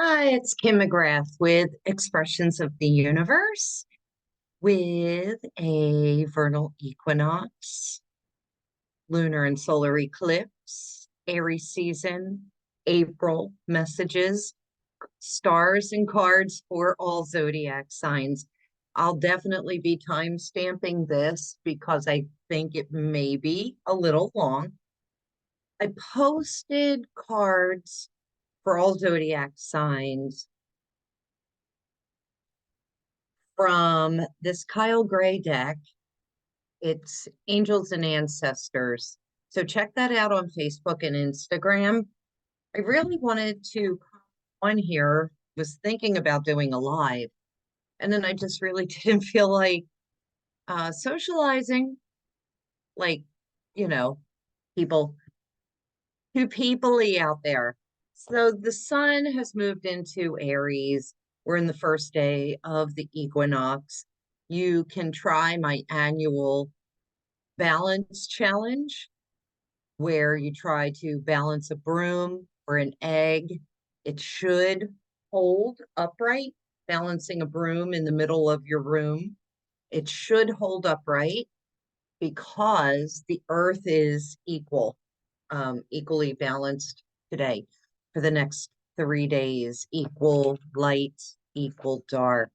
Hi, it's Kim McGrath with Expressions of the Universe with a vernal equinox, lunar and solar eclipse, Aries season, April messages, stars and cards for all zodiac signs. I'll definitely be time stamping this because I think it may be a little long. I posted cards for all zodiac signs from this Kyle Gray deck. It's Angels and Ancestors. So check that out on Facebook and Instagram. I really wanted to come on here, was thinking about doing a live, and then I just really didn't feel like socializing, like, you know, people too peoply out there. So the sun has moved into Aries. We're in the first day of the equinox. You can try my annual balance challenge where you try to balance a broom or an egg. It should hold upright, balancing a broom in the middle of your room. It should hold upright because the earth is equally balanced today for the next 3 days, equal light, equal dark.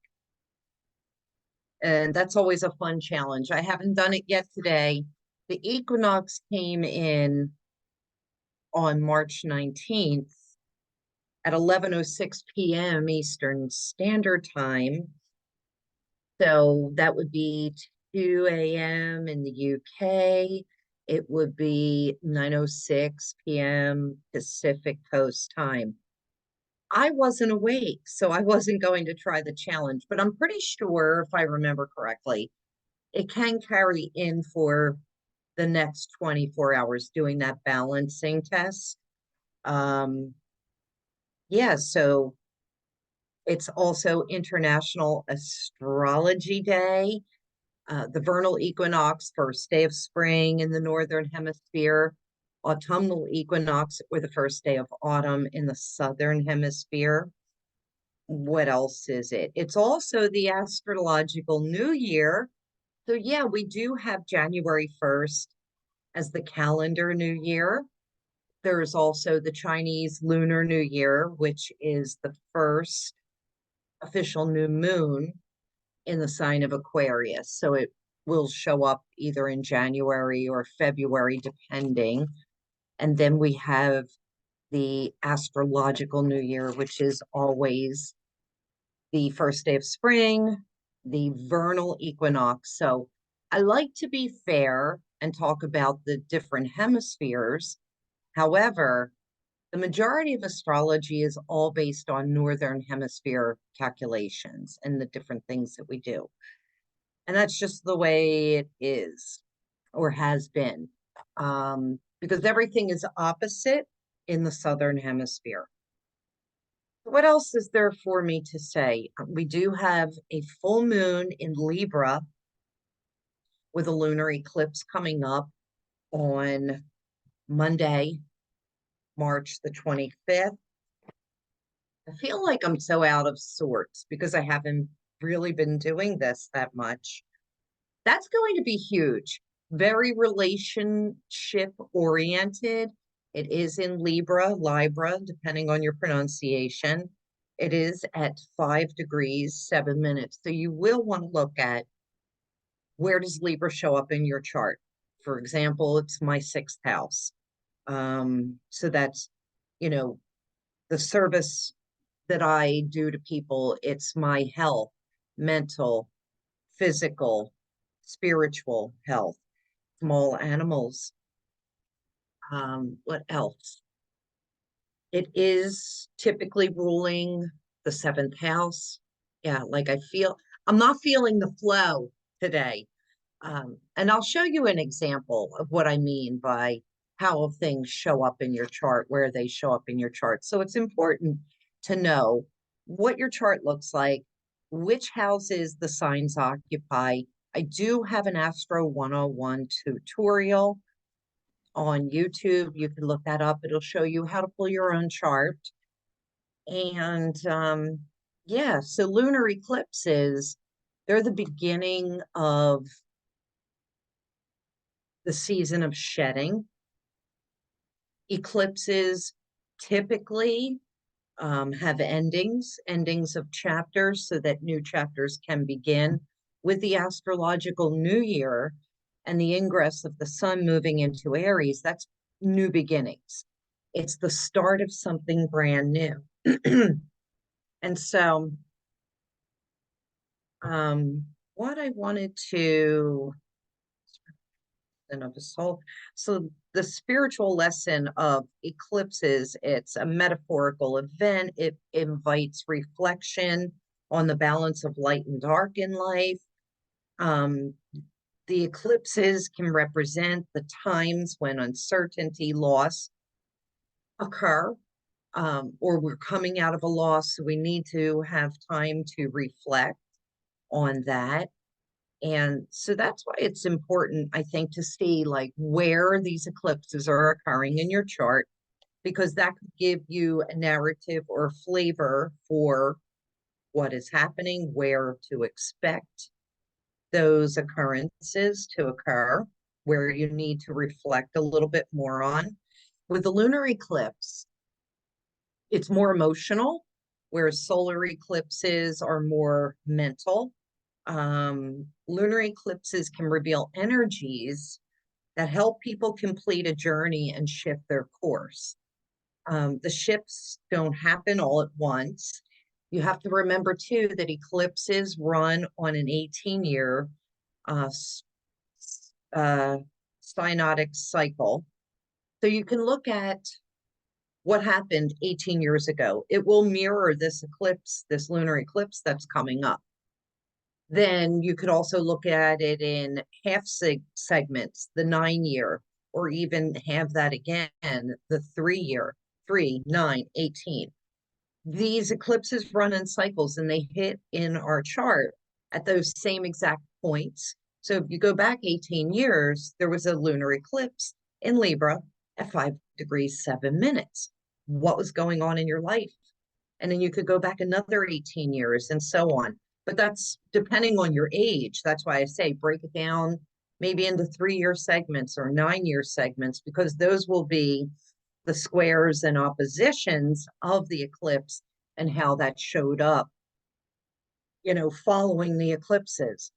And that's always a fun challenge. I haven't done it yet today. The equinox came in on March 19th at 11:06 p.m. Eastern Standard Time. So that would be 2 a.m. in the UK. It would be 9:06 p.m. Pacific Coast Time. I wasn't awake, so I wasn't going to try the challenge, but I'm pretty sure, if I remember correctly, it can carry in for the next 24 hours doing that balancing test. Um, yeah, so it's also International Astrology Day, the vernal equinox, first day of spring in the Northern Hemisphere, autumnal equinox, or the first day of autumn in the Southern Hemisphere. What else is it? It's also the astrological new year. So, yeah, we do have January 1st as the calendar new year. There's also the Chinese Lunar New Year, which is the first official new moon in the sign of Aquarius. So it will show up either in January or February, depending. And then we have the astrological new year, which is always the first day of spring, the vernal equinox. So I like to be fair and talk about the different hemispheres. However, the majority of astrology is all based on Northern Hemisphere calculations and the different things that we do. And that's just the way it is or has been, because everything is opposite in the Southern Hemisphere. What else is there for me to say? We do have a full moon in Libra with a lunar eclipse coming up on Monday, March the 25th. I feel like I'm so out of sorts because I haven't really been doing this that much. That's going to be huge, very relationship oriented. It is in Libra, depending on your pronunciation. It is at 5 degrees, 7 minutes. So you will want to look at where does Libra show up in your chart. For example, it's my sixth house. So that's, you know, the service that I do to people. It's my health, mental, physical, spiritual health, small animals. What else? It is typically ruling the seventh house. Yeah, like I'm not feeling the flow today. And I'll show you an example of what I mean by how things show up in your chart, where they show up in your chart. So it's important to know what your chart looks like, which houses the signs occupy. I do have an Astro 101 tutorial on YouTube. You can look that up. It'll show you how to pull your own chart. And yeah, so lunar eclipses, they're the beginning of the season of shedding. Eclipses typically have endings of chapters so that new chapters can begin. With the astrological new year and the ingress of the sun moving into Aries, that's new beginnings. It's the start of something brand new. And so, what I wanted to of the soul. So the spiritual lesson of eclipses, it's a metaphorical event. It invites reflection on the balance of light and dark in life. Um, the eclipses can represent the times when uncertainty, loss occur, or we're coming out of a loss, so we need to have time to reflect on that. And so that's why it's important, I think, to see like where these eclipses are occurring in your chart, because that could give you a narrative or a flavor for what is happening, where to expect those occurrences to occur, where you need to reflect a little bit more on. With the lunar eclipse, it's more emotional, whereas solar eclipses are more mental. Lunar eclipses can reveal energies that help people complete a journey and shift their course. The shifts don't happen all at once. You have to remember too that eclipses run on an 18-year uh, uh, synodic cycle. So you can look at what happened 18 years ago. It will mirror this eclipse, this lunar eclipse that's coming up. Then you could also look at it in half segments, the 9-year, or even have that again, the 3-year, 3, 9, 18. These eclipses run in cycles and they hit in our chart at those same exact points. So if you go back 18 years, there was a lunar eclipse in Libra at 5 degrees 7 minutes. What was going on in your life? And then you could go back another 18 years and so on. But that's depending on your age. That's why I say break it down maybe into 3-year segments or 9-year segments, because those will be the squares and oppositions of the eclipse and how that showed up, following the eclipses.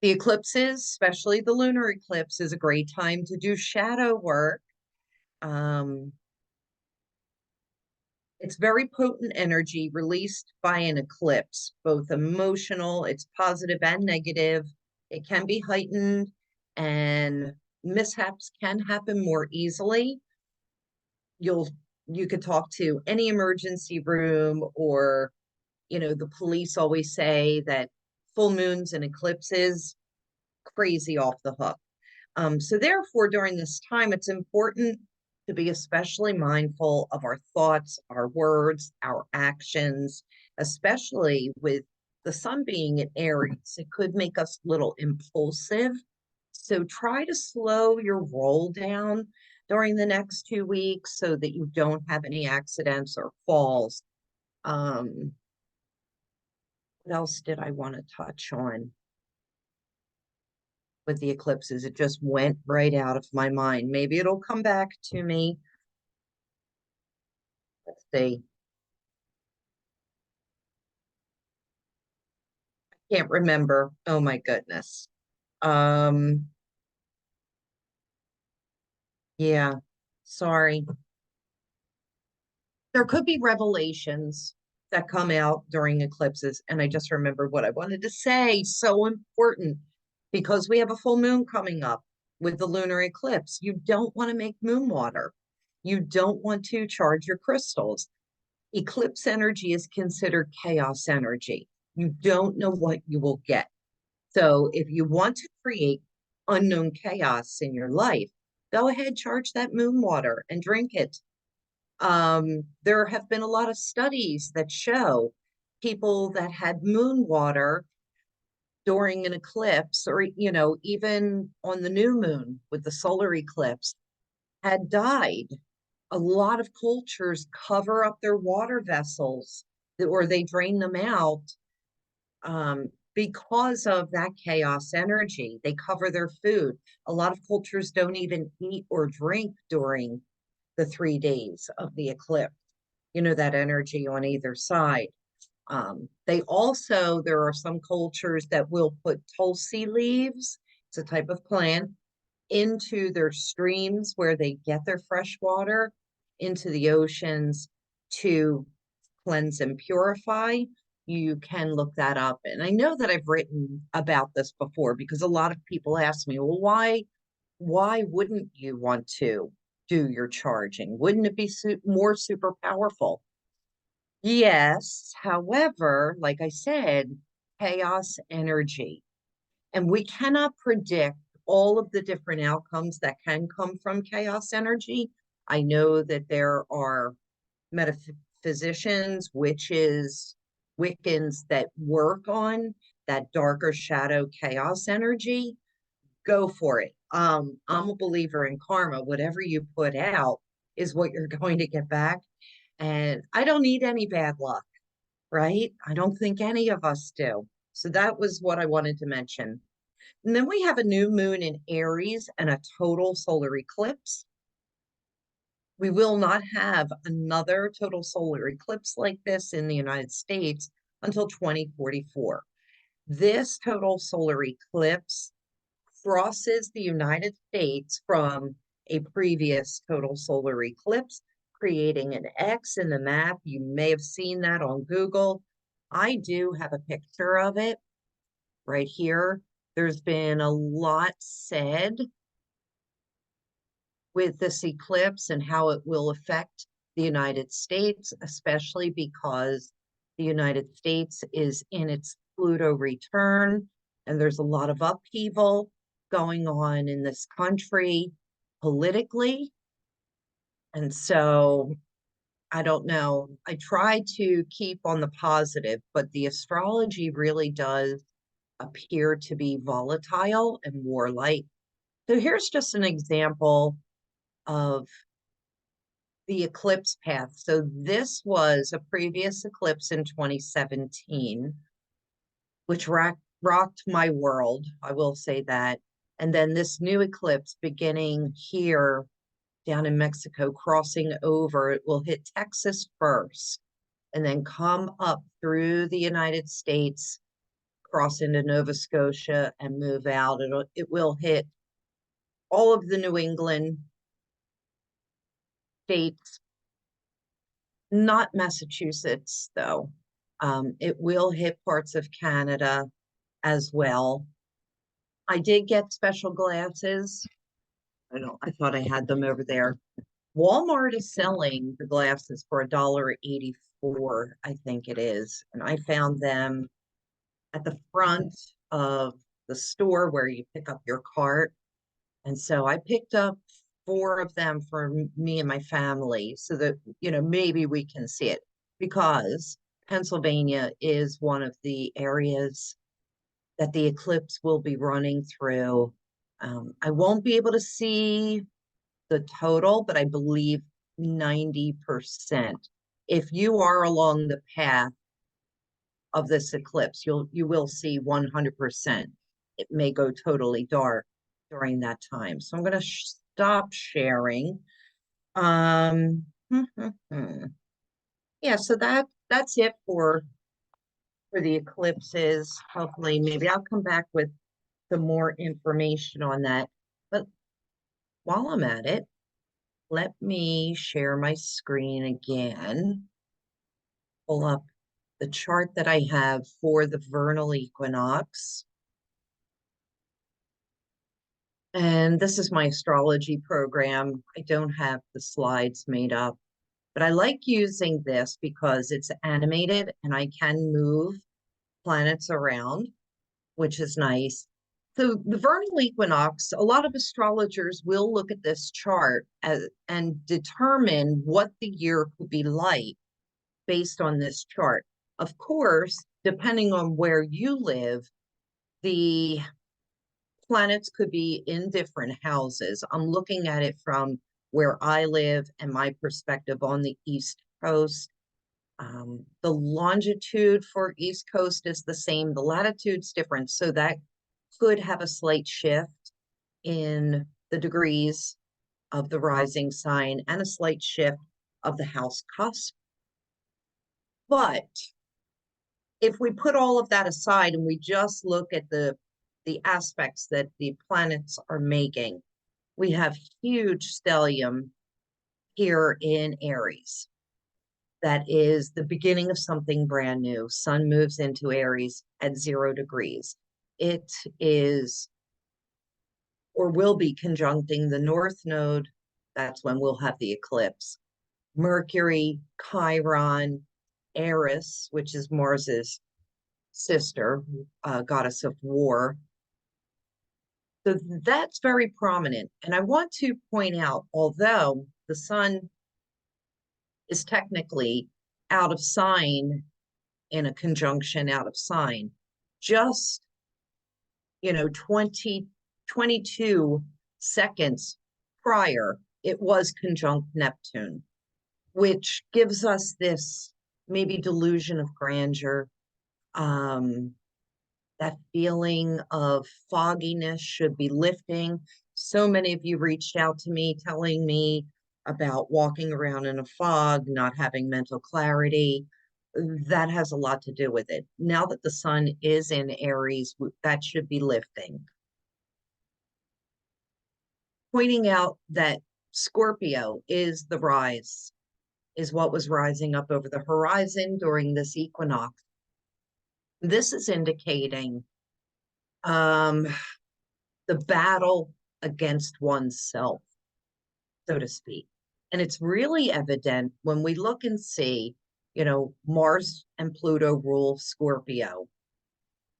The eclipses, especially the lunar eclipse, is a great time to do shadow work. It's very potent energy released by an eclipse, both emotional, it's positive and negative. It can be heightened, and mishaps can happen more easily. You could talk to any emergency room, or the police always say that full moons and eclipses, crazy off the hook. So therefore, during this time, it's important to be especially mindful of our thoughts, our words, our actions, especially with the sun being in Aries. It could make us a little impulsive. So try to slow your roll down during the next 2 weeks so that you don't have any accidents or falls. What else did I want to touch on with the eclipses? It just went right out of my mind. Maybe it'll come back to me. Let's see. Can't remember. Oh my goodness. Um, yeah, sorry. There could be revelations that come out during eclipses, and I just remembered what I wanted to say. So important, because we have a full moon coming up with the lunar eclipse. You don't want to make moon water. You don't want to charge your crystals. Eclipse energy is considered chaos energy. You don't know what you will get. So if you want to create unknown chaos in your life, go ahead, charge that moon water and drink it. There have been a lot of studies that show people that had moon water during an eclipse, or even on the new moon with the solar eclipse, had died a lot of cultures cover up their water vessels or they drain them out because of that chaos energy. They cover their food. A lot of cultures don't even eat or drink during the 3 days of the eclipse, that energy on either side. There are some cultures that will put tulsi leaves, it's a type of plant, into their streams where they get their fresh water, into the oceans to cleanse and purify. You can look that up. And I know that I've written about this before because a lot of people ask me, well, why wouldn't you want to do your charging? Wouldn't it be more super powerful? Yes. However, like I said, chaos energy. And we cannot predict all of the different outcomes that can come from chaos energy. I know that there are metaphysicians, witches, Wiccans that work on that darker shadow chaos energy. Go for it. I'm a believer in karma. Whatever you put out is what you're going to get back. And I don't need any bad luck, right? I don't think any of us do. So that was what I wanted to mention. And then we have a new moon in Aries and a total solar eclipse. We will not have another total solar eclipse like this in the United States until 2044. This total solar eclipse crosses the United States from a previous total solar eclipse, creating an X in the map. You may have seen that on Google. I do have a picture of it right here. There's been a lot said with this eclipse and how it will affect the United States, especially because the United States is in its Pluto return, and there's a lot of upheaval going on in this country politically. And so I don't know. I try to keep on the positive, but the astrology really does appear to be volatile and warlike. So here's just an example of the eclipse path. So this was a previous eclipse in 2017, which rocked my world, I will say that. And then this new eclipse beginning here down in Mexico, crossing over, it will hit Texas first and then come up through the United States, cross into Nova Scotia and move out. It will hit all of the New England states, not Massachusetts, though. It will hit parts of Canada as well. I did get special glasses. I thought I had them over there. Walmart is selling the glasses for $1.84, I think it is. And I found them at the front of the store where you pick up your cart. And so I picked up 4 of them for me and my family so that, maybe we can see it, because Pennsylvania is one of the areas that the eclipse will be running through. I won't be able to see the total, but I believe 90%. If you are along the path of this eclipse, you will see 100%. It may go totally dark during that time. So I'm going to stop sharing. Yeah, so that's it for the eclipses. Hopefully, maybe I'll come back with some more information on that. But while I'm at it, let me share my screen again. Pull up the chart that I have for the vernal equinox. And this is my astrology program. I don't have the slides made up, but I like using this because it's animated and I can move planets around, which is nice. So the vernal equinox, a lot of astrologers will look at this chart and determine what the year could be like based on this chart. Of course, depending on where you live, the planets could be in different houses. I'm looking at it from where I live and my perspective on the East Coast. The longitude for East Coast is the same, the latitude's different, so that could have a slight shift in the degrees of the rising sign and a slight shift of the house cusp. But if we put all of that aside and we just look at the aspects that the planets are making, we have huge stellium here in Aries. That is the beginning of something brand new. Sun moves into Aries at 0 degrees. It is, or will be, conjuncting the North Node. That's when we'll have the eclipse. Mercury, Chiron, Aries, which is Mars's sister, goddess of war. So that's very prominent. And I want to point out, although the sun is technically out of sign in a conjunction out of sign, just, 22 seconds prior, it was conjunct Neptune, which gives us this maybe delusion of grandeur, that feeling of fogginess should be lifting. So many of you reached out to me telling me about walking around in a fog, not having mental clarity. That has a lot to do with it. Now that the sun is in Aries, that should be lifting. Pointing out that Scorpio is the rise, is what was rising up over the horizon during this equinox. This is indicating the battle against oneself, so to speak. And it's really evident when we look and see, Mars and Pluto rule Scorpio.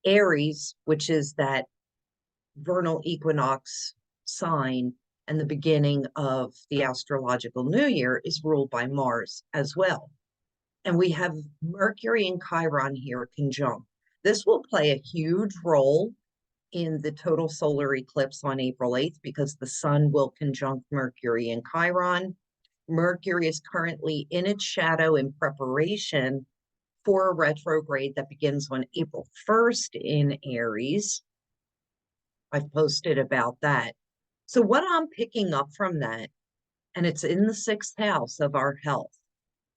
Aries, which is that vernal equinox sign and the beginning of the astrological new year, is ruled by Mars as well. And we have Mercury and Chiron here conjunct. This will play a huge role in the total solar eclipse on April 8th because the sun will conjunct Mercury and Chiron. Mercury is currently in its shadow in preparation for a retrograde that begins on April 1st in Aries. I've posted about that. So what I'm picking up from that, and it's in the 6th house of our health,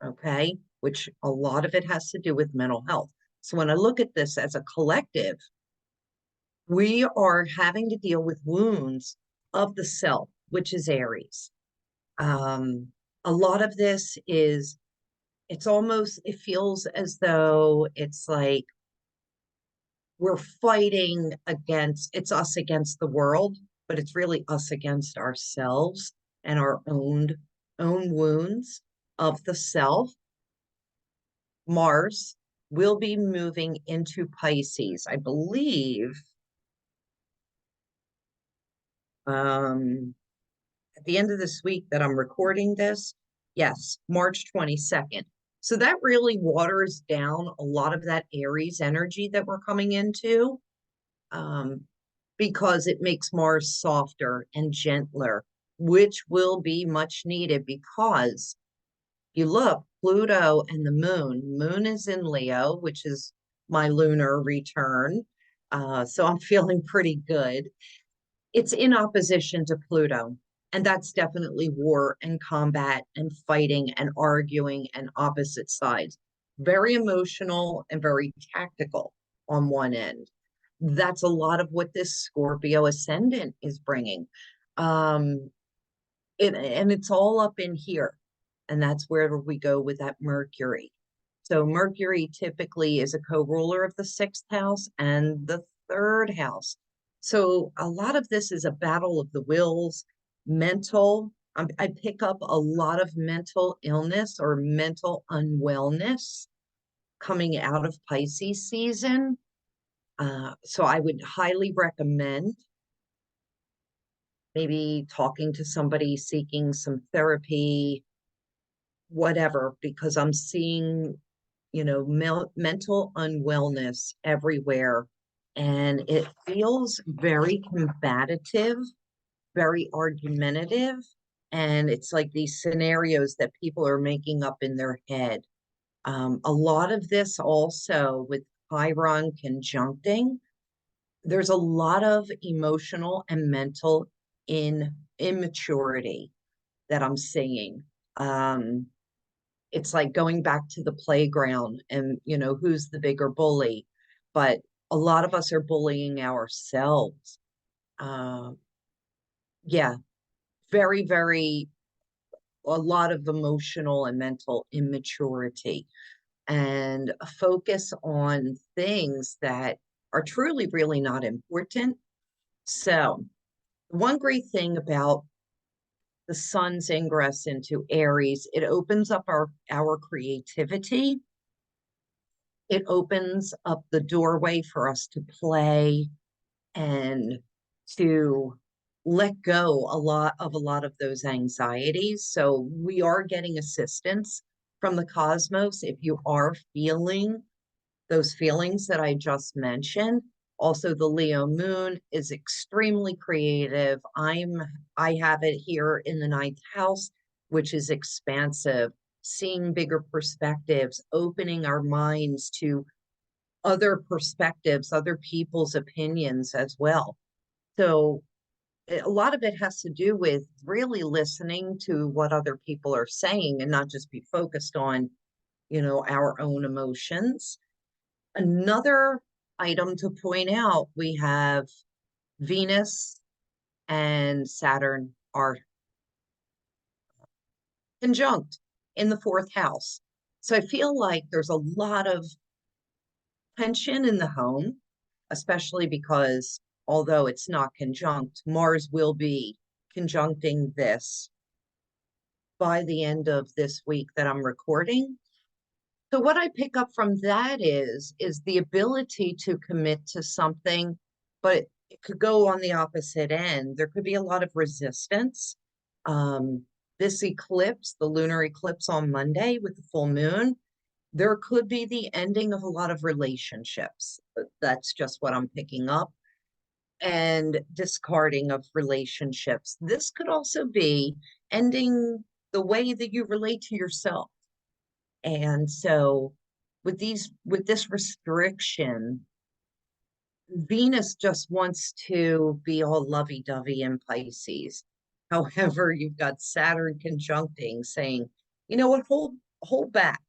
okay, which a lot of it has to do with mental health. So when I look at this as a collective, we are having to deal with wounds of the self, which is Aries. A lot of this is, it feels as though it's like we're fighting against, it's us against the world, but it's really us against ourselves and our own wounds of the self. Mars will be moving into Pisces, I believe, at the end of this week that I'm recording this. Yes, March 22nd. So that really waters down a lot of that Aries energy that we're coming into, because it makes Mars softer and gentler, which will be much needed because you look, Pluto and the moon is in Leo, which is my lunar return. So I'm feeling pretty good. It's in opposition to Pluto. And that's definitely war and combat and fighting and arguing and opposite sides. Very emotional and very tactical on one end. That's a lot of what this Scorpio ascendant is bringing. And it's all up in here. And that's where we go with that Mercury. So Mercury typically is a co-ruler of the 6th house and the 3rd house. So a lot of this is a battle of the wills, mental. I pick up a lot of mental illness or mental unwellness coming out of Pisces season. So I would highly recommend maybe talking to somebody, seeking some therapy, whatever, because I'm seeing, mental unwellness everywhere. And it feels very combative, very argumentative. And it's like these scenarios that people are making up in their head. A lot of this also with Chiron conjuncting, there's a lot of emotional and mental immaturity that I'm seeing. It's like going back to the playground and, who's the bigger bully? But a lot of us are bullying ourselves. Uh, yeah, very, very, a lot of emotional and mental immaturity, and focus on things that are truly really not important. So, one great thing about the sun's ingress into Aries, it opens up our creativity. It opens up the doorway for us to play and to let go a lot of those anxieties. So we are getting assistance from the cosmos if you are feeling those feelings that I just mentioned. Also, the Leo moon is extremely creative. I have it here in the ninth house, which is expansive, seeing bigger perspectives, opening our minds to other perspectives, other people's opinions as well. So a lot of it has to do with really listening to what other people are saying and not just be focused on, our own emotions. Another item to point out, we have Venus and Saturn are conjunct in the fourth house. So I feel like there's a lot of tension in the home, especially because although it's not conjunct, Mars will be conjuncting this by the end of this week that I'm recording. So what I pick up from that is the ability to commit to something, but it could go on the opposite end. There could be a lot of resistance. This eclipse, the lunar eclipse on Monday with the full moon, there could be the ending of a lot of relationships. That's just what I'm picking up. And discarding of relationships. This could also be ending the way that you relate to yourself. And so with this restriction, Venus just wants to be all lovey-dovey in Pisces. However, you've got Saturn conjuncting saying, you know what, hold back.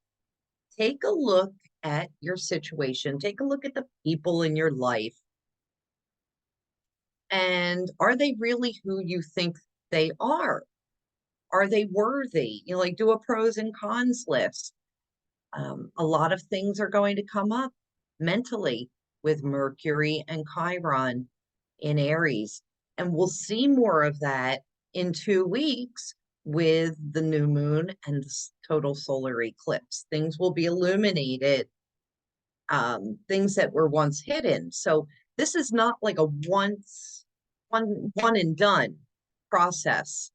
Take a look at your situation, take a look at the people in your life. And are they really who you think they are? Are they worthy? Like do a pros and cons list. A lot of things are going to come up mentally with Mercury and Chiron in Aries. And we'll see more of that in 2 weeks with the new moon and the total solar eclipse. Things will be illuminated, things that were once hidden. So this is not like a one and done process.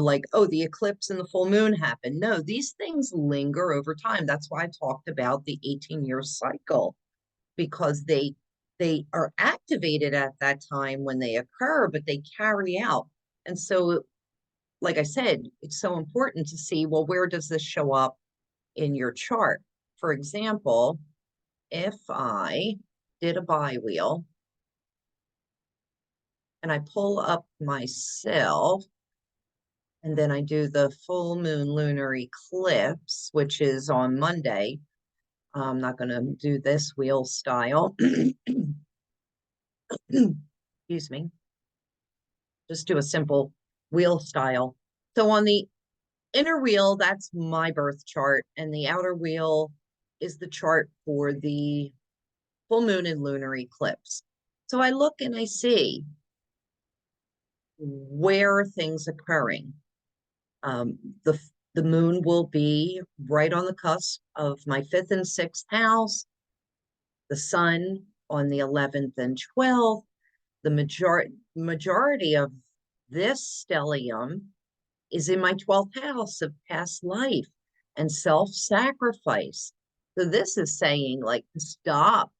Like, oh, the eclipse and the full moon happened. No, these things linger over time. That's why I talked about the 18-year cycle, because they are activated at that time when they occur, but they carry out. And so, like I said, it's so important to see, well, where does this show up in your chart? For example, if I did a bi-wheel and I pull up myself, and then I do the full moon lunar eclipse, which is on Monday. I'm not going to do this wheel style. Excuse me. Just do a simple wheel style. So on the inner wheel, that's my birth chart, and the outer wheel is the chart for the full moon and lunar eclipse. So I look and I see where are things occurring. Um, the the moon will be right on the cusp of my 5th and 6th house, the sun on the 11th and 12th. The majority of this stellium is in my 12th house of past life and self-sacrifice. So this is saying, like, stop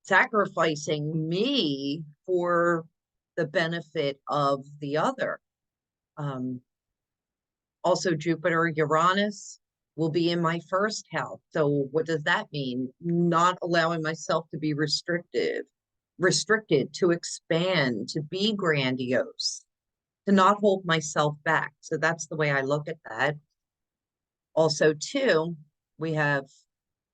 sacrificing me for the benefit of the other. Also, Jupiter, Uranus will be in my first house. So what does that mean? Not allowing myself to be restricted, to expand, to be grandiose, to not hold myself back. So that's the way I look at that. Also, too, we have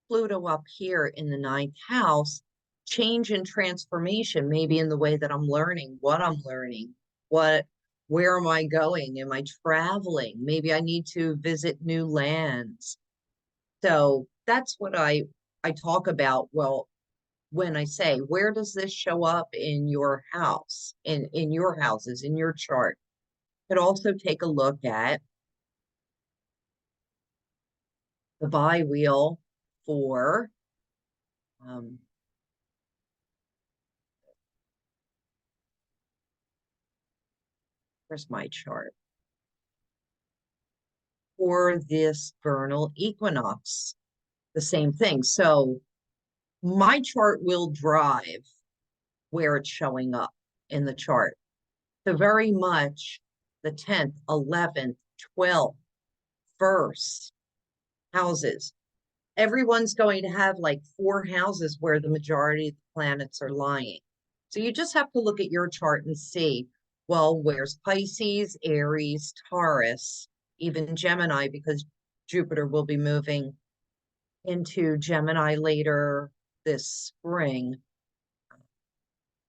Pluto up here in the ninth house, change and transformation, maybe in the way that I'm learning, what I'm learning, where am I going? Am I traveling? Maybe I need to visit new lands. So that's what I talk about. Well, when I say, where does this show up in your house, in your houses, in your chart? Could also take a look at the bi-wheel for where's my chart? For this vernal equinox, the same thing. So my chart will drive where it's showing up in the chart. So very much the 10th, 11th, 12th, 1st houses. Everyone's going to have like 4 houses where the majority of the planets are lying. So you just have to look at your chart and see, well, where's Pisces, Aries, Taurus, even Gemini, because Jupiter will be moving into Gemini later this spring.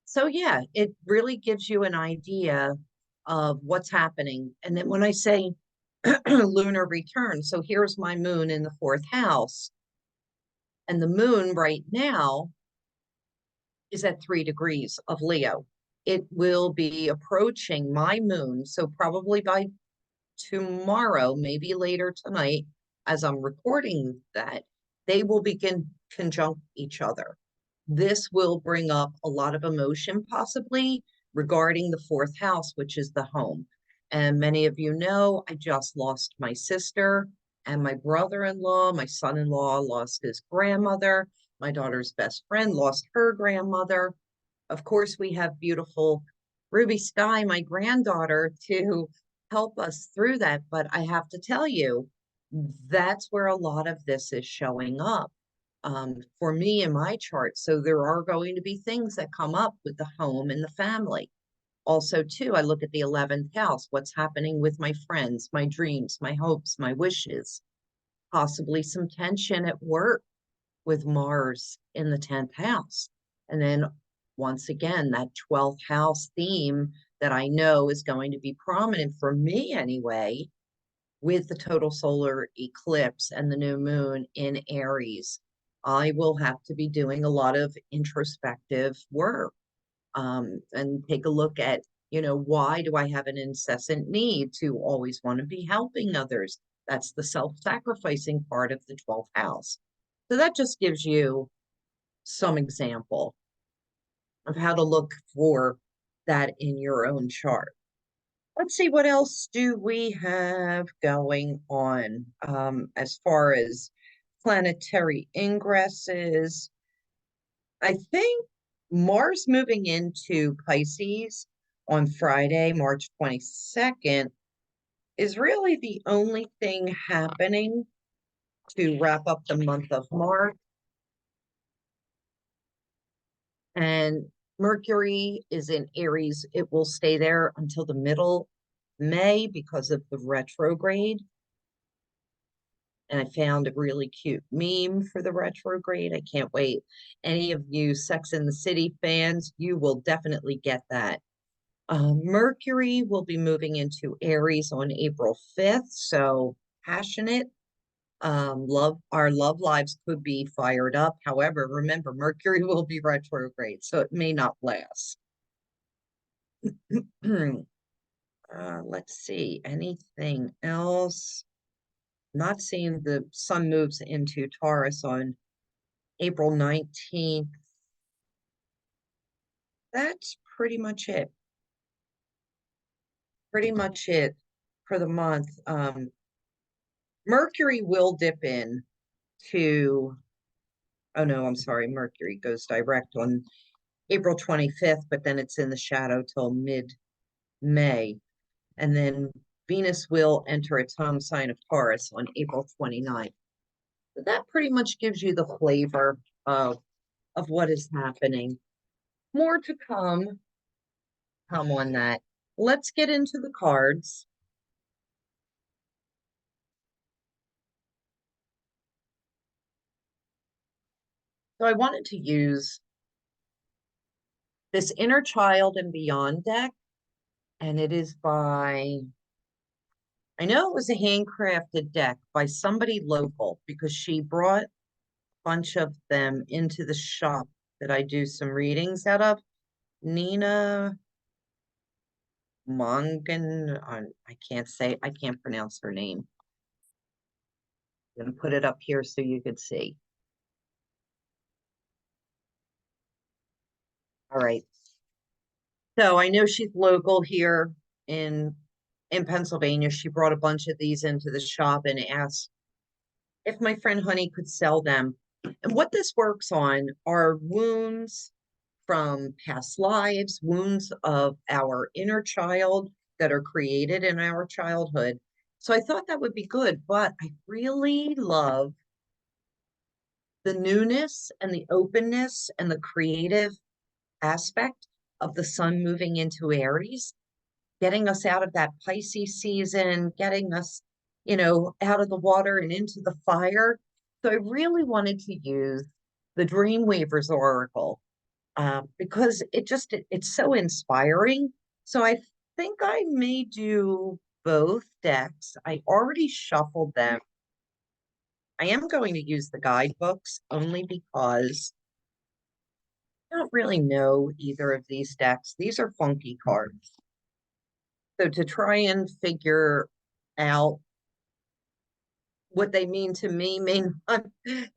So yeah, it really gives you an idea of what's happening. And then when I say lunar return, so here's my moon in the 4th house. And the moon right now is at 3 degrees of Leo. It will be approaching my moon. So probably by tomorrow, maybe later tonight, as I'm recording that, they will begin conjunct each other. This will bring up a lot of emotion, possibly regarding the 4th house, which is the home. And many of you know, I just lost my sister and my brother-in-law. My son-in-law lost his grandmother. My daughter's best friend lost her grandmother. Of course, we have beautiful Ruby Sky, my granddaughter, to help us through that. But I have to tell you, that's where a lot of this is showing up for me in my chart. So there are going to be things that come up with the home and the family. Also, too, I look at the 11th house, what's happening with my friends, my dreams, my hopes, my wishes, possibly some tension at work with Mars in the 10th house. And then once again, that 12th house theme that I know is going to be prominent for me anyway, with the total solar eclipse and the new moon in Aries. I will have to be doing a lot of introspective work and take a look at, why do I have an incessant need to always want to be helping others? That's the self-sacrificing part of the 12th house. So that just gives you some example of how to look for that in your own chart. Let's see, what else do we have going on as far as planetary ingresses? I think Mars moving into Pisces on Friday, March 22nd, is really the only thing happening to wrap up the month of March. And Mercury is in Aries. It will stay there until the middle May because of the retrograde. And I found a really cute meme for the retrograde. I can't wait. Any of you Sex and the City fans, you will definitely get that. Mercury will be moving into Aries on April 5th. So passionate. Our love lives could be fired up. However, remember, Mercury will be retrograde, so it may not last. Let's see, anything else? Not seeing the sun moves into Taurus on April 19th. That's pretty much it. Pretty much it for the month. Mercury will dip in to, oh no, I'm sorry, Mercury goes direct on April 25th, but then it's in the shadow till mid-May. And then Venus will enter its home sign of Taurus on April 29th. So that pretty much gives you the flavor of what is happening. More to come on that. Let's get into the cards. So I wanted to use this Inner Child and Beyond deck, and it is by, I know it was a handcrafted deck by somebody local because she brought a bunch of them into the shop that I do some readings out of. Nina Mongan, I can't pronounce her name. I'm going to put it up here so you could see. All right. So I know she's local here in Pennsylvania. She brought a bunch of these into the shop and asked if my friend Honey could sell them. And what this works on are wounds from past lives, wounds of our inner child that are created in our childhood. So I thought that would be good, but I really love the newness and the openness and the creative aspect of the sun moving into Aries, getting us out of that Pisces season, getting us, out of the water and into the fire. So I really wanted to use the Dreamweaver's Oracle because it's so inspiring. So I think I may do both decks. I already shuffled them. I am going to use the guidebooks only because I don't really know either of these decks. These are funky cards. So to try and figure out what they mean to me may not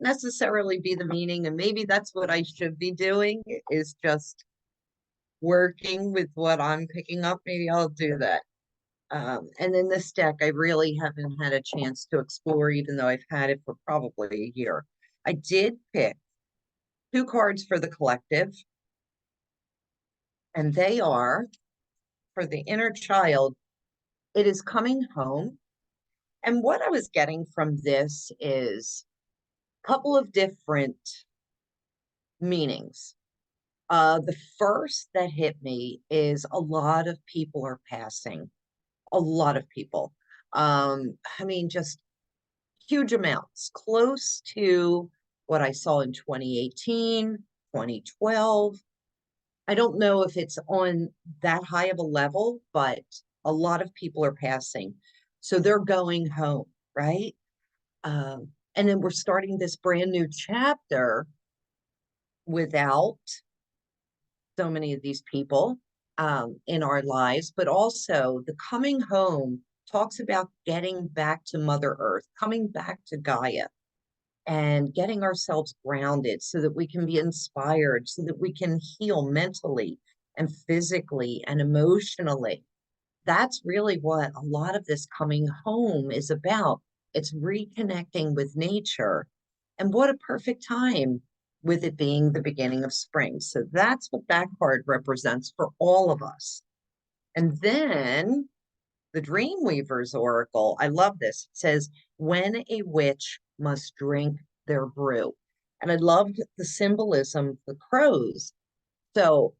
necessarily be the meaning, and maybe that's what I should be doing, is just working with what I'm picking up. Maybe I'll do that. And then this deck, I really haven't had a chance to explore, even though I've had it for probably a year. I did pick 2 cards for the collective, and they are, for the inner child, it is coming home. And what I was getting from this is a couple of different meanings. The first that hit me is a lot of people are passing, a lot of people. I mean, just huge amounts, close to what I saw in 2018, 2012. I don't know if it's on that high of a level, but a lot of people are passing. So they're going home, right? And then we're starting this brand new chapter without so many of these people in our lives, but also the coming home talks about getting back to Mother Earth, coming back to Gaia, and getting ourselves grounded so that we can be inspired, so that we can heal mentally and physically and emotionally. That's really what a lot of this coming home is about. It's reconnecting with nature. And what a perfect time with it being the beginning of spring. So that's what that card represents for all of us. And then the Dreamweaver's Oracle, I love this. It says, when a witch must drink their brew. And I loved the symbolism of the crows. So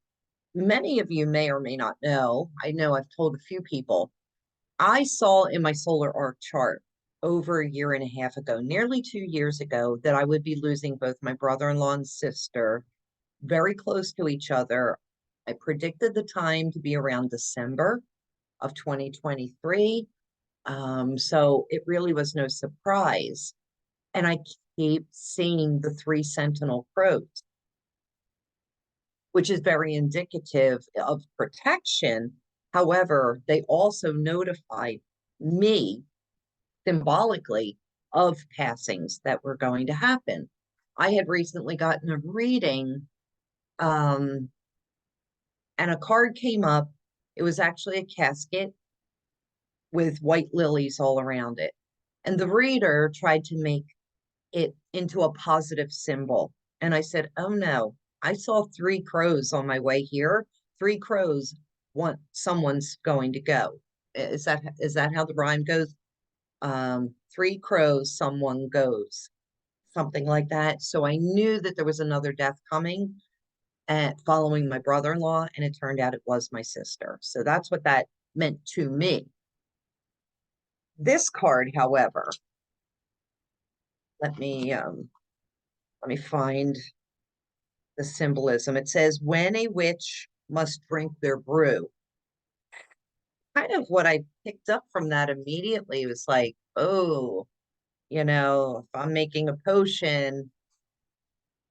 many of you may or may not know, I know I've told a few people, I saw in my solar arc chart over a year and a half ago, nearly 2 years ago, that I would be losing both my brother-in-law and sister very close to each other. I predicted the time to be around December of 2023. So it really was no surprise. And I keep seeing the 3 sentinel crows, which is very indicative of protection. However, they also notified me symbolically of passings that were going to happen. I had recently gotten a reading, and a card came up. It was actually a casket with white lilies all around it. And the reader tried to make it into a positive symbol. And I said, oh no, I saw three crows on my way here. Three crows, someone's going to go. Is that how the rhyme goes? Three crows, someone goes, something like that. So I knew that there was another death coming and following my brother-in-law, and it turned out it was my sister. So that's what that meant to me. This card, however, let me find the symbolism. It says, when a witch must drink their brew. Kind of what I picked up from that immediately was like, oh, if I'm making a potion,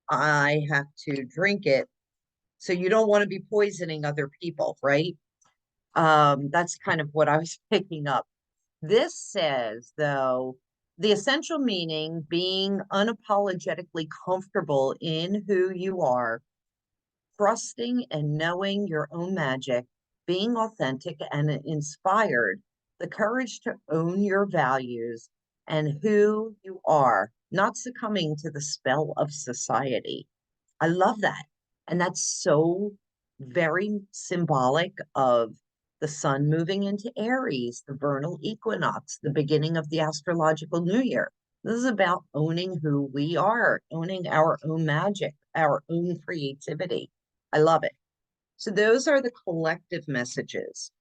I have to drink it. So you don't want to be poisoning other people, right? That's kind of what I was picking up. This says, though, the essential meaning being unapologetically comfortable in who you are, trusting and knowing your own magic, being authentic and inspired, the courage to own your values and who you are, not succumbing to the spell of society. I love that. And that's so very symbolic of the sun moving into Aries, the vernal equinox, the beginning of the astrological new year. This is about owning who we are, owning our own magic, our own creativity. I love it. So those are the collective messages.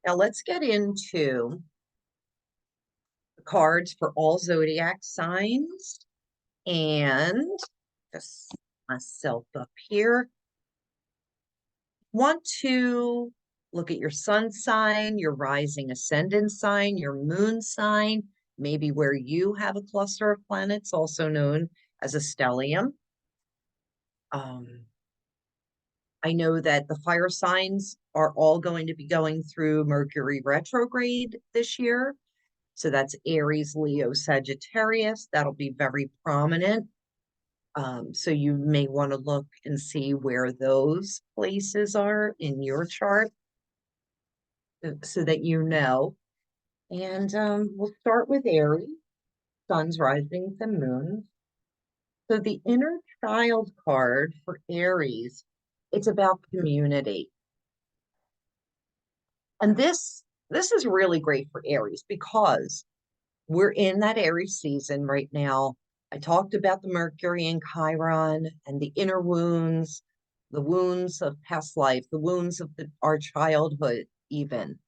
Now let's get into the cards for all zodiac signs, and just myself up here. Want to look at your sun sign, your rising ascendant sign, your moon sign, maybe where you have a cluster of planets, also known as a stellium. I know that the fire signs are all going to be going through Mercury retrograde this year. So that's Aries, Leo, Sagittarius. That'll be very prominent. So you may want to look and see where those places are in your chart so that you know. And we'll start with Aries, suns, risings, and moons. So the inner child card for Aries, it's about community. And this is really great for Aries because we're in that Aries season right now. I talked about the Mercury and Chiron and the inner wounds, the wounds of past life, the wounds of our childhood, even.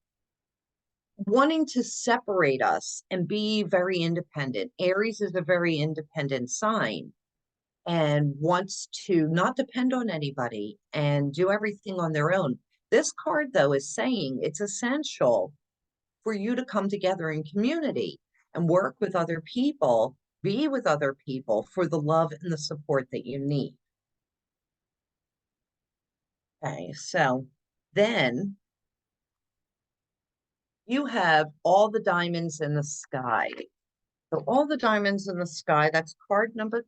Wanting to separate us and be very independent. Aries is a very independent sign and wants to not depend on anybody and do everything on their own. This card, though, is saying it's essential for you to come together in community and work with other people, be with other people for the love and the support that you need. Okay, so then you have all the diamonds in the sky. So all the diamonds in the sky, that's card number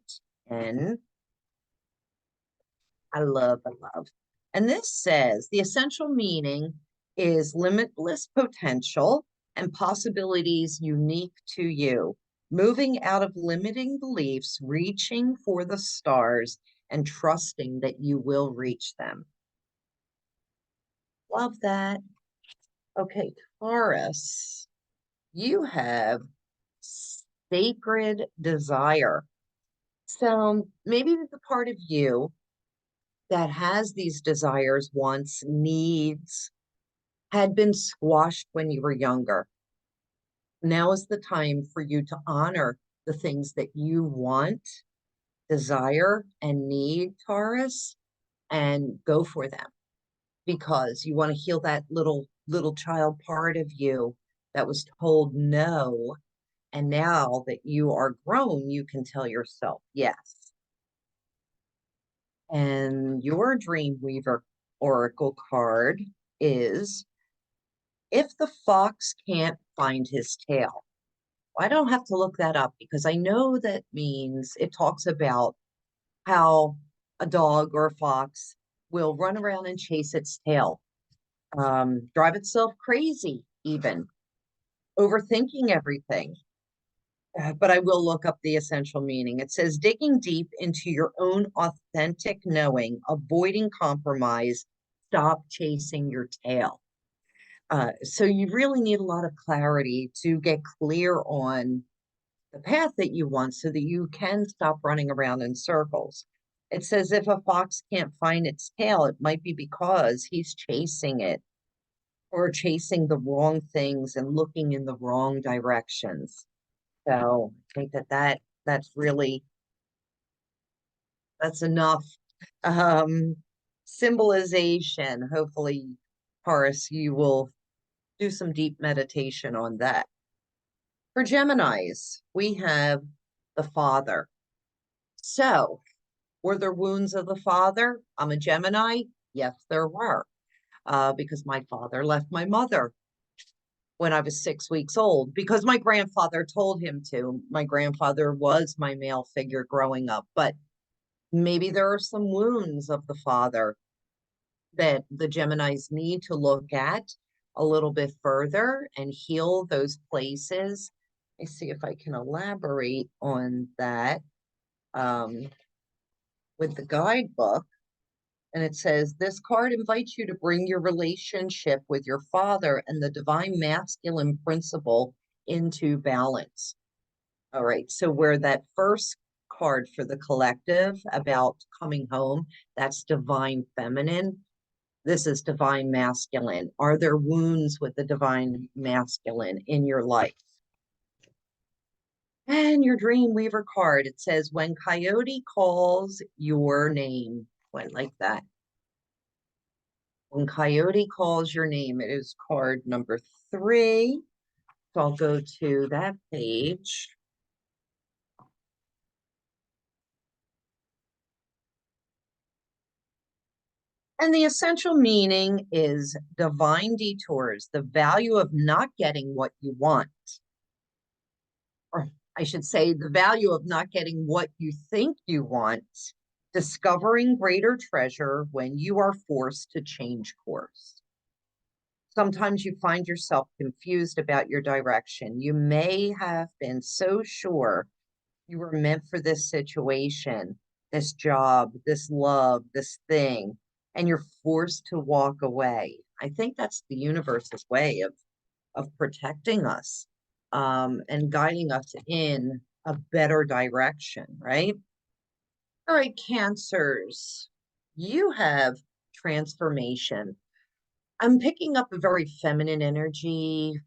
10. I love. And this says the essential meaning is limitless potential and possibilities unique to you, moving out of limiting beliefs, reaching for the stars, and trusting that you will reach them. Love that. Okay, Taurus, you have sacred desire. So maybe there's a part of you that has these desires, wants, needs, had been squashed when you were younger. Now is the time for you to honor the things that you want, desire, and need, Taurus, and go for them because you want to heal that little child part of you that was told no. And now that you are grown, you can tell yourself yes. And your Dreamweaver Oracle card is, if the fox can't find his tail. I don't have to look that up because I know that means it talks about how a dog or a fox will run around and chase its tail, drive itself crazy, even overthinking everything. but I will look up the essential meaning. It says digging deep into your own authentic knowing, avoiding compromise, stop chasing your tail. So you really need a lot of clarity to get clear on the path that you want so that you can stop running around in circles. It says if a fox can't find its tail, it might be because he's chasing it or chasing the wrong things and looking in the wrong directions. So I think that's really that's enough symbolization. Hopefully, Taurus, you will do some deep meditation on that. For Geminis, we have the father. So, were there wounds of the father? I'm a Gemini. Yes, there were, because my father left my mother when I was 6 weeks old because my grandfather told him to. My grandfather was my male figure growing up, but maybe there are some wounds of the father that the Geminis need to look at a little bit further and heal those places. Let me see if I can elaborate on that with the guidebook. And it says, this card invites you to bring your relationship with your father and the divine masculine principle into balance. All right, so where that first card for the collective about coming home, that's divine feminine. This is divine masculine. Are there wounds with the divine masculine in your life? And your dream weaver card, it says, when coyote calls your name, went like that. When coyote calls your name, it is card number 3. So I'll go to that page. And the essential meaning is divine detours, the value of not getting what you want. Or I should say, the value of not getting what you think you want, discovering greater treasure when you are forced to change course. Sometimes you find yourself confused about your direction. You may have been so sure you were meant for this situation, this job, this love, this thing, and you're forced to walk away. I think that's the universe's way of protecting us and guiding us in a better direction, right? All right, Cancers, you have transformation. I'm picking up a very feminine energy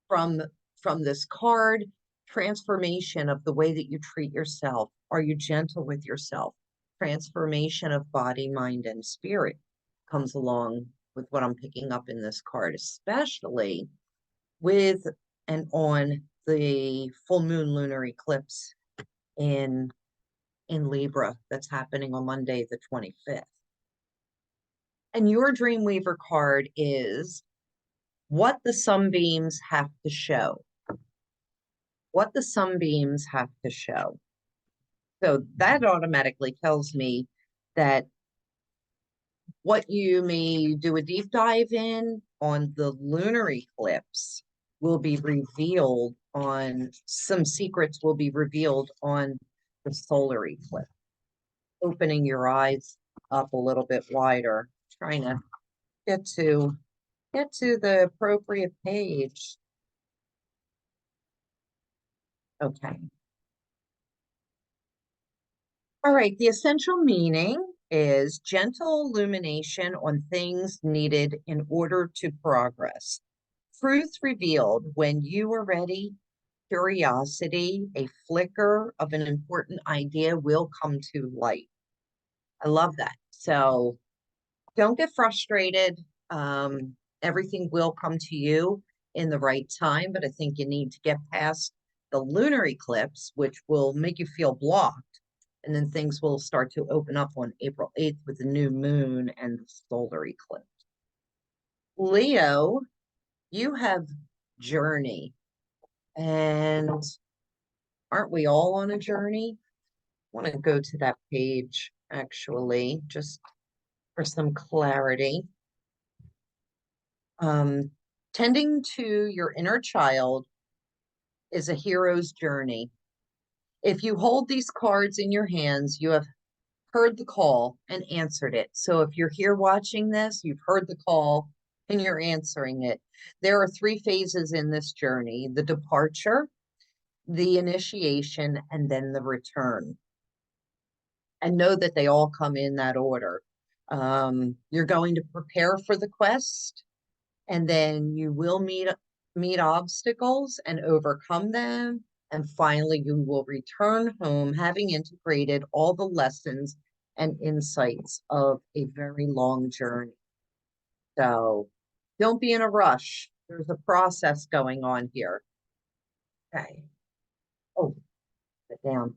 from from this card. Transformation of the way that you treat yourself. Are you gentle with yourself? Transformation of body, mind, and spirit comes along with what I'm picking up in this card, especially with and on the full moon lunar eclipse in Libra that's happening on Monday the 25th. And your Dreamweaver card is what the sunbeams have to show. What the sunbeams have to show. So that automatically tells me that what you may do a deep dive in on the lunar eclipse will be revealed on, some secrets will be revealed on the solar eclipse. Opening your eyes up a little bit wider, trying to get to the appropriate page. Okay. All right, the essential meaning is gentle illumination on things needed in order to progress. Truth revealed when you are ready. Curiosity, a flicker of an important idea will come to light. I love that. So don't get frustrated. Everything will come to you in the right time, but I think you need to get past the lunar eclipse, which will make you feel blocked. And then things will start to open up on April 8th with the new moon and the solar eclipse. Leo, you have journey. And aren't we all on a journey? I want to go to that page, actually, just for some clarity. Tending to your inner child is a hero's journey. If you hold these cards in your hands, you have heard the call and answered it. So if you're here watching this, you've heard the call and you're answering it. There are 3 phases in this journey: the departure, the initiation, and then the return. And know that they all come in that order. You're going to prepare for the quest, and then you will meet obstacles and overcome them. And finally, you will return home having integrated all the lessons and insights of a very long journey. So don't be in a rush. There's a process going on here. Okay. Oh, put it down.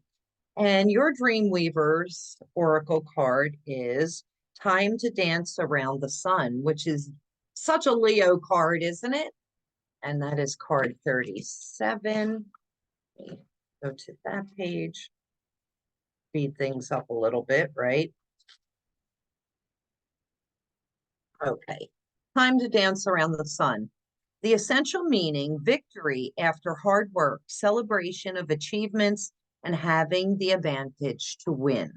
And your Dreamweaver's Oracle card is Time to Dance Around the Sun, which is such a Leo card, isn't it? And that is card 37. Go to that page. Speed things up a little bit, right? Okay. Time to Dance Around the Sun. The essential meaning: victory after hard work, celebration of achievements, and having the advantage to win.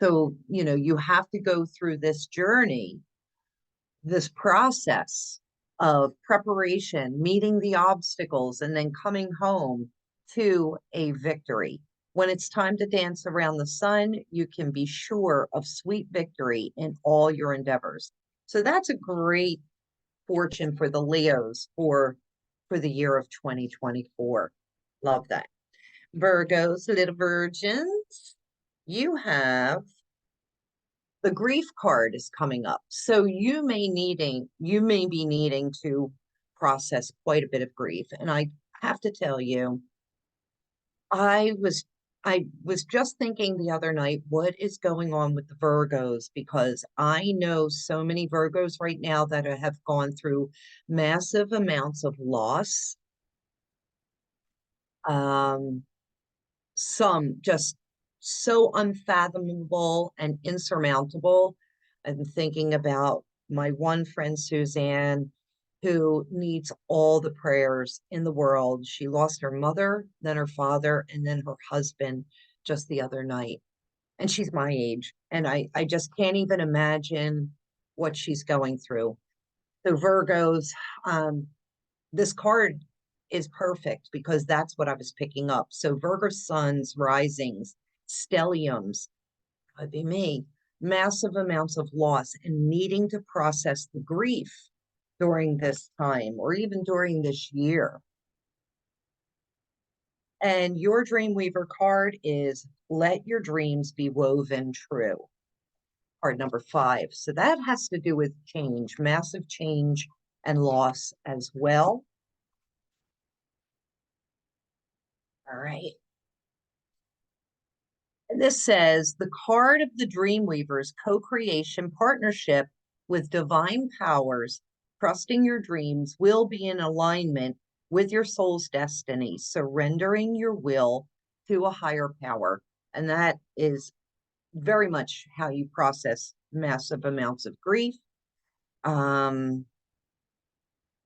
So, you have to go through this journey, this process of preparation, meeting the obstacles, and then coming home to a victory. When it's time to dance around the sun, you can be sure of sweet victory in all your endeavors. So that's a great fortune for the Leos for the year of 2024. Love that. Virgos, little virgins, you have the grief card is coming up. So you may be needing to process quite a bit of grief. And I have to tell you, I was just thinking the other night, what is going on with the Virgos? Because I know so many Virgos right now that have gone through massive amounts of loss. Some just so unfathomable and insurmountable. I'm thinking about my one friend, Suzanne, who needs all the prayers in the world. She lost her mother, then her father, and then her husband just the other night. And she's my age. And I just can't even imagine what she's going through. So Virgos, this card is perfect because that's what I was picking up. So Virgo suns, risings, stelliums, could be me, massive amounts of loss and needing to process the grief during this time or even during this year. And your Dreamweaver card is Let Your Dreams Be Woven True. Card number 5. So that has to do with change, massive change and loss as well. All right. And this says the card of the Dreamweaver's co-creation partnership with divine powers, trusting your dreams will be in alignment with your soul's destiny, surrendering your will to a higher power. And that is very much how you process massive amounts of grief.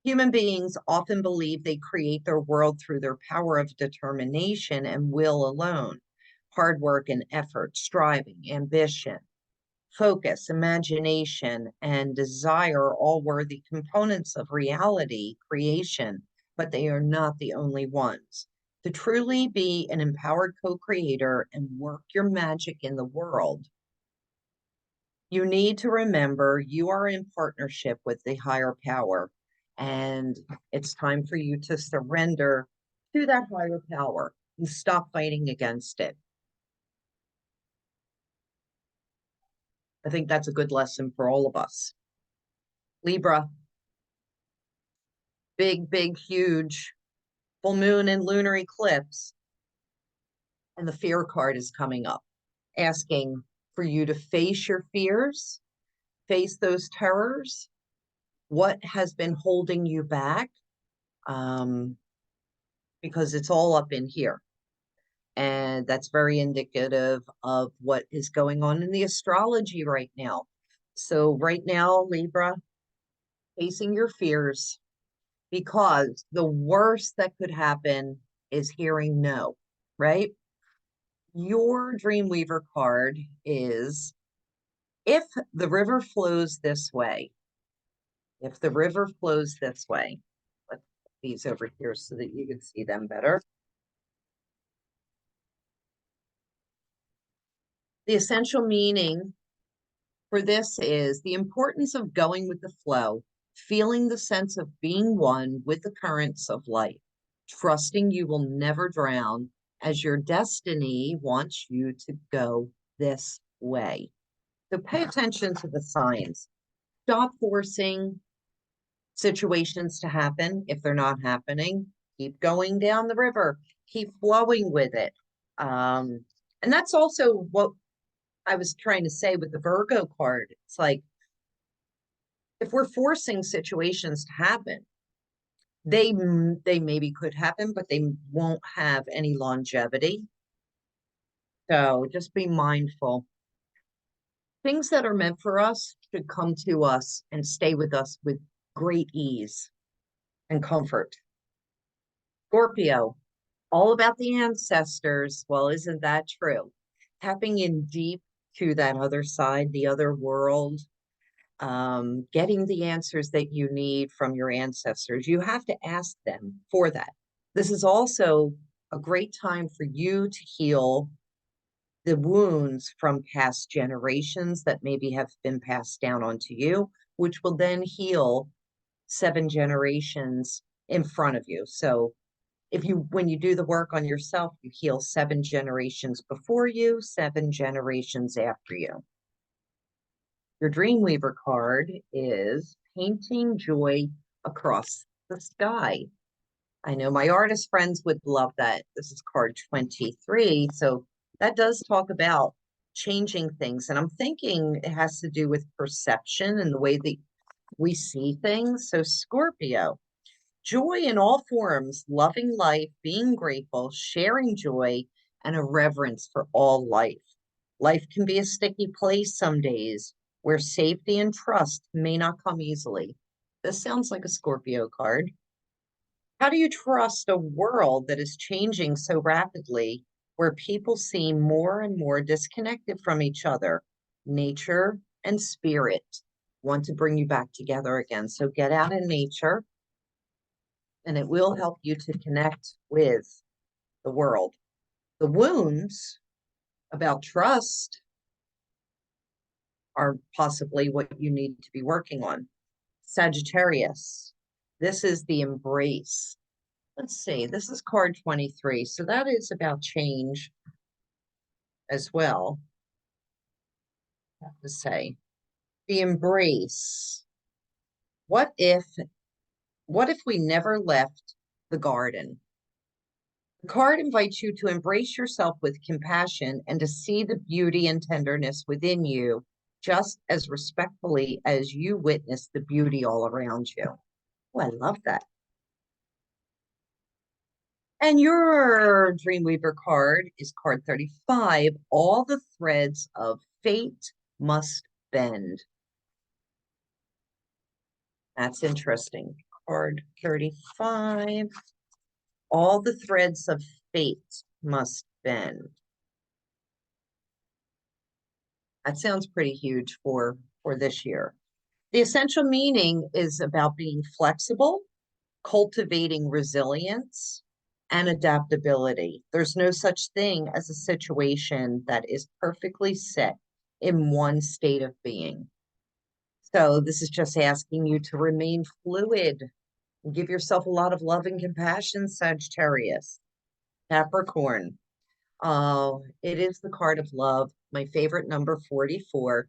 Human beings often believe they create their world through their power of determination and will alone. Hard work and effort, striving, ambition, focus, imagination, and desire are all worthy components of reality creation, but they are not the only ones. To truly be an empowered co-creator and work your magic in the world, you need to remember you are in partnership with the higher power, and it's time for you to surrender to that higher power and stop fighting against it. I think that's a good lesson for all of us. Libra, big, huge full moon and lunar eclipse. And the fear card is coming up, asking for you to face your fears, face those terrors, what has been holding you back, because it's all up in here. And that's very indicative of what is going on in the astrology right now. So right now, Libra, facing your fears, because the worst that could happen is hearing no, right? Your Dreamweaver card is, if the river flows this way, if the river flows this way, let's put these over here so that you can see them better. The essential meaning for this is the importance of going with the flow, feeling the sense of being one with the currents of life, trusting you will never drown as your destiny wants you to go this way. So pay attention to the signs. Stop forcing situations to happen if they're not happening. Keep going down the river, keep flowing with it. And that's also what I was trying to say with the Virgo card. It's like, if we're forcing situations to happen, they maybe could happen, but they won't have any longevity. So just be mindful. Things that are meant for us should come to us and stay with us with great ease and comfort. Scorpio, all about the ancestors. Well, isn't that true? Tapping in deep to that other side, the other world, getting the answers that you need from your ancestors. You have to ask them for that. This is also a great time for you to heal the wounds from past generations that maybe have been passed down onto you, which will then heal 7 generations in front of you. So when you do the work on yourself, you heal 7 generations before you, 7 generations after you. Your Dreamweaver card is painting joy across the sky. I know my artist friends would love that. This is card 23. So that does talk about changing things. And I'm thinking it has to do with perception and the way that we see things. So Scorpio, joy in all forms, loving life, being grateful, sharing joy, and a reverence for all life. Life can be a sticky place some days where safety and trust may not come easily. This sounds like a Scorpio card. How do you trust a world that is changing so rapidly, where people seem more and more disconnected from each other? Nature and spirit want to bring you back together again. So get out in nature, and it will help you to connect with the world. The wounds about trust are possibly what you need to be working on. Sagittarius, this is the embrace. Let's see, this is card 23. So that is about change as well. I have to say, the embrace. What if we never left the garden? The card invites you to embrace yourself with compassion and to see the beauty and tenderness within you, just as respectfully as you witness the beauty all around you. Oh, I love that. And your Dreamweaver card is card 35. All the threads of fate must bend. That's interesting. Card 35. All the threads of fate must bend. That sounds pretty huge for this year. The essential meaning is about being flexible, cultivating resilience, and adaptability. There's no such thing as a situation that is perfectly set in one state of being. So this is just asking you to remain fluid and give yourself a lot of love and compassion, Sagittarius. Capricorn. It is the card of love, my favorite number, 44.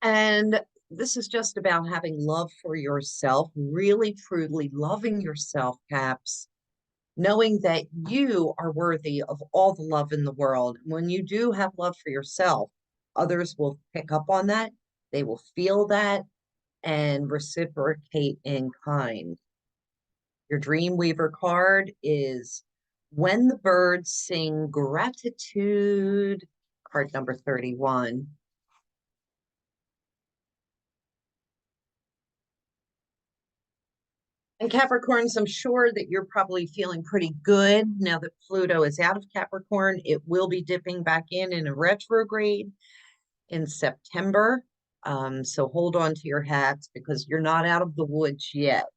And this is just about having love for yourself, really, truly loving yourself, Caps, knowing that you are worthy of all the love in the world. When you do have love for yourself, others will pick up on that. They will feel that and reciprocate in kind. Your Dreamweaver card is When the Birds Sing Gratitude, card number 31. And Capricorns, I'm sure that you're probably feeling pretty good now that Pluto is out of Capricorn. It will be dipping back in a retrograde in September. So hold on to your hats because you're not out of the woods yet.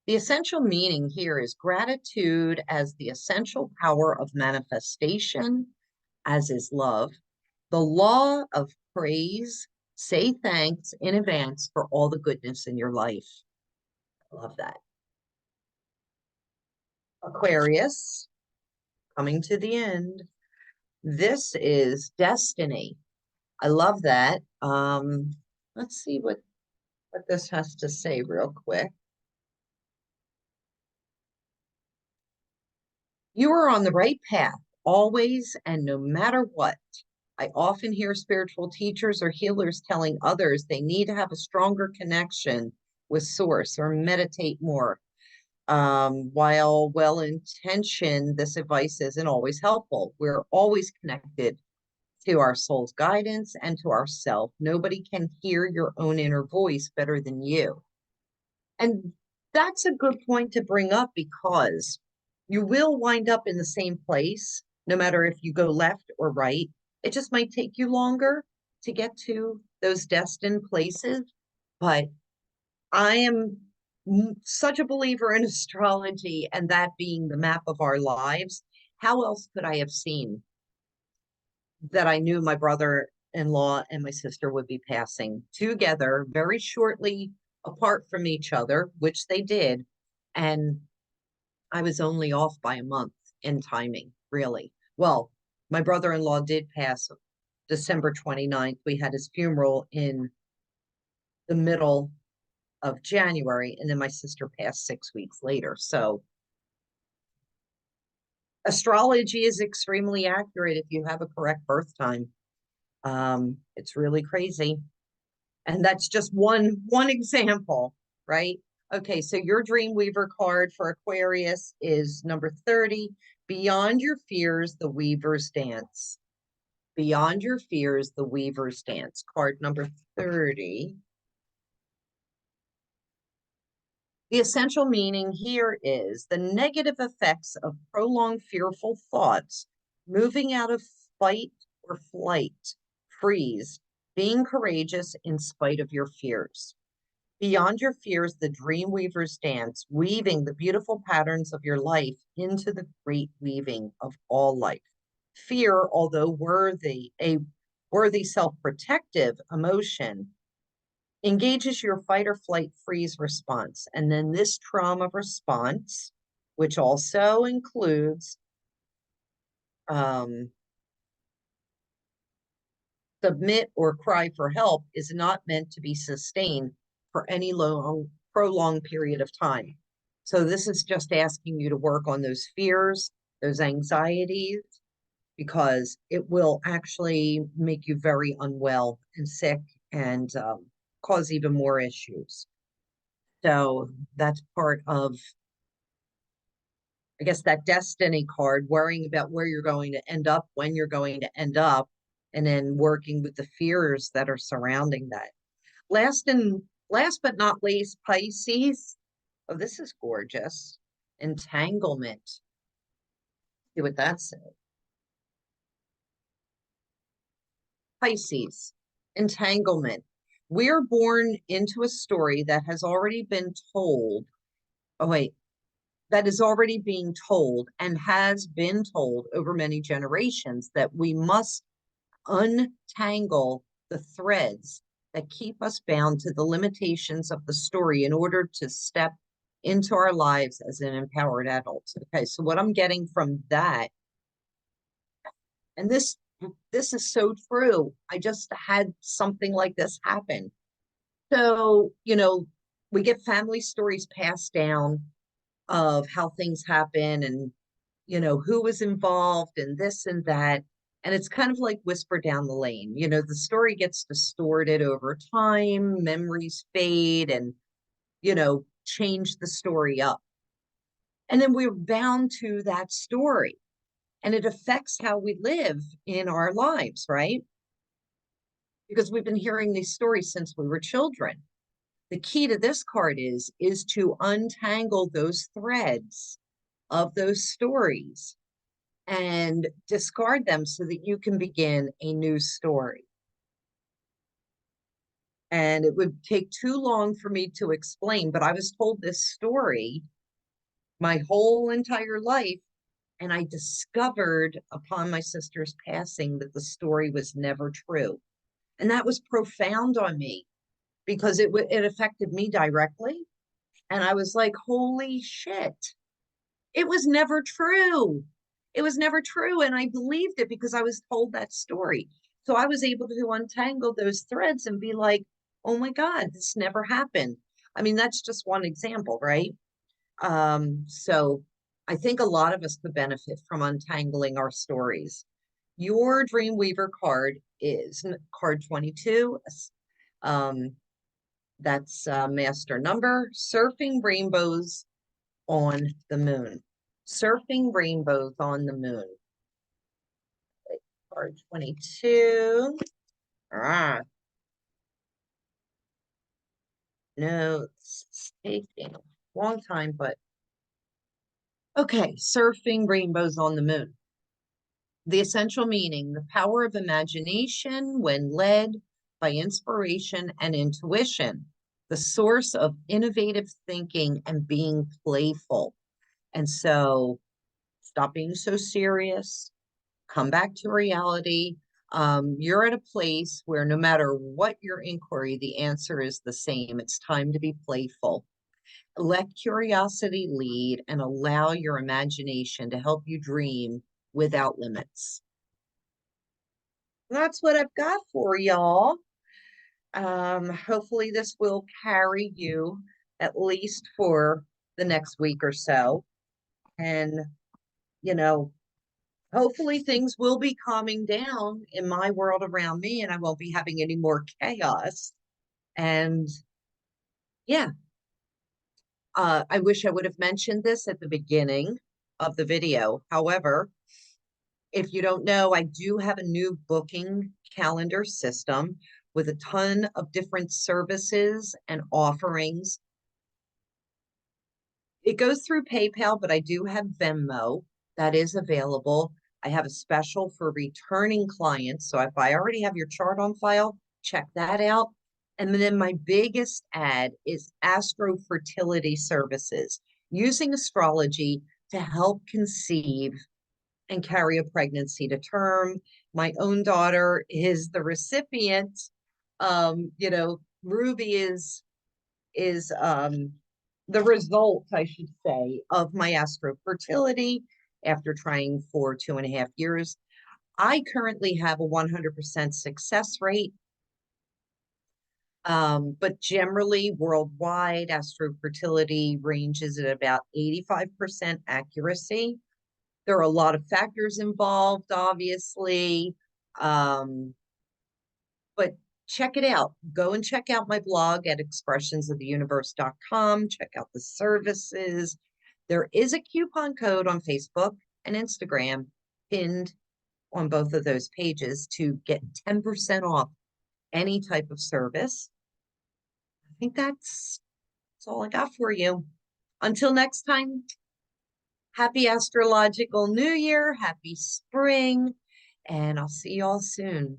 The essential meaning here is gratitude as the essential power of manifestation, as is love. The law of praise, say thanks in advance for all the goodness in your life. I love that. Aquarius, coming to the end. This is destiny. I love that. Let's see what this has to say real quick. You are on the right path, always and no matter what. I often hear spiritual teachers or healers telling others they need to have a stronger connection with source or meditate more. While well-intentioned, this advice isn't always helpful. We're always connected to our soul's guidance and to ourself. Nobody can hear your own inner voice better than you. And that's a good point to bring up because you will wind up in the same place, no matter if you go left or right. It just might take you longer to get to those destined places. But I am such a believer in astrology and that being the map of our lives. How else could I have seen that I knew my brother-in-law and my sister would be passing together very shortly apart from each other, which they did. And I was only off by a month in timing, really. Well, my brother-in-law did pass December 29th. We had his funeral in the middle of January, and then my sister passed 6 weeks later. So astrology is extremely accurate if you have a correct birth time. It's really crazy. And that's just one example, right? Okay, so your Dreamweaver card for Aquarius is number 30. Beyond your fears, the weavers dance. Beyond your fears, the weavers dance. Card number 30. The essential meaning here is the negative effects of prolonged fearful thoughts, moving out of fight or flight, freeze, being courageous in spite of your fears. Beyond your fears, the dream weavers dance, weaving the beautiful patterns of your life into the great weaving of all life. Fear, although worthy, a worthy self-protective emotion, engages your fight or flight freeze response. And then this trauma response, which also includes submit or cry for help, is not meant to be sustained for any long, prolonged period of time. So this is just asking you to work on those fears, those anxieties, because it will actually make you very unwell and sick and cause even more issues. So that's part of, I guess, that destiny card, worrying about where you're going to end up, when you're going to end up, and then working with the fears that are surrounding that. Last but not least, Pisces. Oh, this is gorgeous. Entanglement. See what that says. Pisces, entanglement. We're born into a story that has already been told. Oh, wait, that is already being told and has been told over many generations that we must untangle the threads that keep us bound to the limitations of the story in order to step into our lives as an empowered adult. Okay, so what I'm getting from that, and this is so true. I just had something like this happen. So, we get family stories passed down of how things happen and, who was involved and this and that. And it's kind of like whisper down the lane. The story gets distorted over time, memories fade and, change the story up. And then we're bound to that story. And it affects how we live in our lives, right? Because we've been hearing these stories since we were children. The key to this card is to untangle those threads of those stories and discard them so that you can begin a new story. And it would take too long for me to explain, but I was told this story my whole entire life, and I discovered upon my sister's passing that the story was never true. And that was profound on me because it affected me directly. And I was like, holy shit, it was never true. It was never true. And I believed it because I was told that story. So I was able to untangle those threads and be like, oh my God, this never happened. I mean, that's just one example, right? So I think a lot of us could benefit from untangling our stories. Your Dreamweaver card is card 22. That's master number, surfing rainbows on the moon. Surfing rainbows on the moon. Card 22. Ah. No, it's taking a long time, but okay, surfing rainbows on the moon. The essential meaning, the power of imagination when led by inspiration and intuition, the source of innovative thinking and being playful. And so stop being so serious, come back to reality. You're at a place where no matter what your inquiry, the answer is the same. It's time to be playful. Let curiosity lead and allow your imagination to help you dream without limits. That's what I've got for y'all. Hopefully this will carry you at least for the next week or so. And, you know, hopefully things will be calming down in my world around me and I won't be having any more chaos. And yeah, I wish I would have mentioned this at the beginning of the video. However, if you don't know, I do have a new booking calendar system with a ton of different services and offerings. It goes through PayPal, but I do have Venmo that is available. I have a special for returning clients. So if I already have your chart on file, check that out. And then my biggest ad is Astro Fertility Services, using astrology to help conceive and carry a pregnancy to term. My own daughter is the recipient. Ruby is the result, I should say, of my astro fertility after trying for 2.5 years. I currently have a 100% success rate. But generally worldwide, astro fertility ranges at about 85% accuracy. There are a lot of factors involved, obviously. But check it out. Go and check out my blog at expressionsoftheuniverse.com. Check out the services. There is a coupon code on Facebook and Instagram pinned on both of those pages to get 10% off any type of service. I think that's all I got for you. Until next time, happy astrological new year, happy spring, and I'll see you all soon.